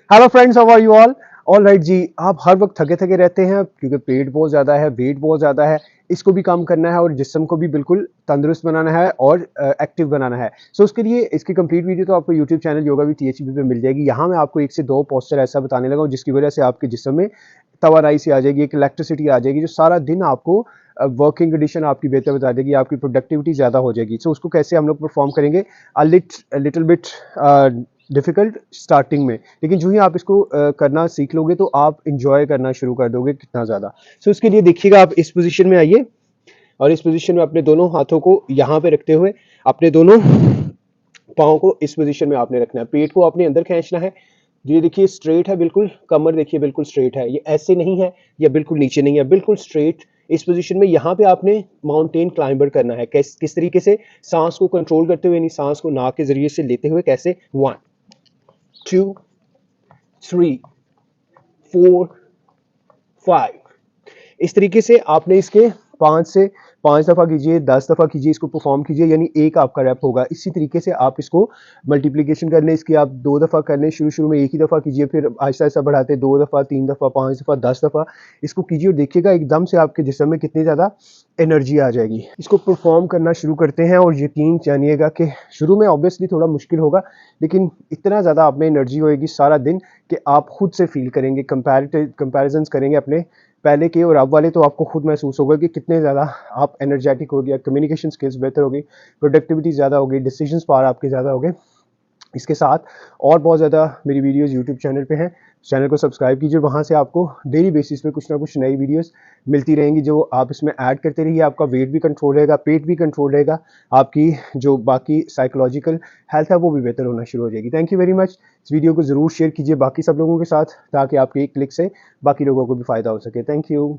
Hello friends, how are you all right जी। आप हर वक्त थके थके रहते हैं क्योंकि पेट बहुत ज़्यादा है, वेट बहुत ज़्यादा है। इसको भी कम करना है और जिस्म को भी बिल्कुल तंदुरुस्त बनाना है और एक्टिव बनाना है। सो उसके लिए इसकी कंप्लीट वीडियो तो आपको यूट्यूब चैनल योगा भी THB पे मिल जाएगी। यहाँ मैं आपको 1 से 2 पोस्चर ऐसा बताने लगा हूँ जिसकी वजह से आपके जिस्म में तवानाई सी आ जाएगी, एक इलेक्ट्रिसिटी आ जाएगी जो सारा दिन आपको वर्किंग कंडीशन आपकी बेहतर बता देगी, आपकी प्रोडक्टिविटी ज़्यादा हो जाएगी। सो उसको कैसे हम लोग परफॉर्म करेंगे, लिटिल बिट डिफ़िकल्ट स्टार्टिंग में, लेकिन जो ही आप इसको करना सीख लोगे तो आप एंजॉय करना शुरू कर दोगे कितना ज़्यादा। सो इसके लिए देखिएगा, आप इस पोजीशन में आइए और इस पोजीशन में अपने दोनों हाथों को यहाँ पे रखते हुए अपने दोनों पाँव को इस पोजीशन में आपने रखना है, पेट को आपने अंदर खींचना है। ये देखिए स्ट्रेट है बिल्कुल, कमर देखिए बिल्कुल स्ट्रेट है, ये ऐसे नहीं है या बिल्कुल नीचे नहीं है, बिल्कुल स्ट्रेट। इस पोजीशन में यहाँ पे आपने माउंटेन क्लाइंबर करना है। किस तरीके से, सांस को कंट्रोल करते हुए, यानी सांस को नाक के जरिए से लेते हुए। कैसे, 1 2 3 4 5। इस तरीके से आपने इसके 5 दफ़ा कीजिए, 10 दफ़ा कीजिए, इसको परफॉर्म कीजिए, यानी एक आपका रैप होगा। इसी तरीके से आप इसको मल्टीप्लिकेशन कर लें, इसकी आप 2 दफ़ा कर लें। शुरू में एक ही दफ़ा कीजिए, फिर आहिस्ता आहिस्ता बढ़ाते 2 दफ़ा, 3 दफ़ा, 5 दफ़ा, 10 दफ़ा इसको कीजिए और देखिएगा एकदम से आपके जिस्म में कितनी ज़्यादा एनर्जी आ जाएगी। इसको परफॉर्म करना शुरू करते हैं और यकीन जानिएगा कि शुरू में ऑब्वियसली थोड़ा मुश्किल होगा, लेकिन इतना ज़्यादा आप में एनर्जी होएगी सारा दिन कि आप खुद से फील करेंगे, कंपैरिजन्स करेंगे अपने पहले के और अब वाले, तो आपको खुद महसूस होगा कि कितने ज़्यादा आप एनर्जेटिक हो गया, कम्युनिकेशन स्किल्स बेहतर हो गई, प्रोडक्टिविटी ज़्यादा हो गई, डिसीजंस पावर आपके ज़्यादा हो गए। इसके साथ और बहुत ज़्यादा मेरी वीडियोस यूट्यूब चैनल पे हैं, चैनल को सब्सक्राइब कीजिए। वहाँ से आपको डेली बेसिस पे कुछ ना कुछ नई वीडियोस मिलती रहेंगी जो आप इसमें ऐड करते रहिए। आपका वेट भी कंट्रोल रहेगा, पेट भी कंट्रोल रहेगा, आपकी जो बाकी साइकोलॉजिकल हेल्थ है वो भी बेहतर होना शुरू हो जाएगी। Thank you very much. इस वीडियो को ज़रूर शेयर कीजिए बाकी सब लोगों के साथ ताकि आपके एक क्लिक से बाकी लोगों को भी फ़ायदा हो सके। Thank you.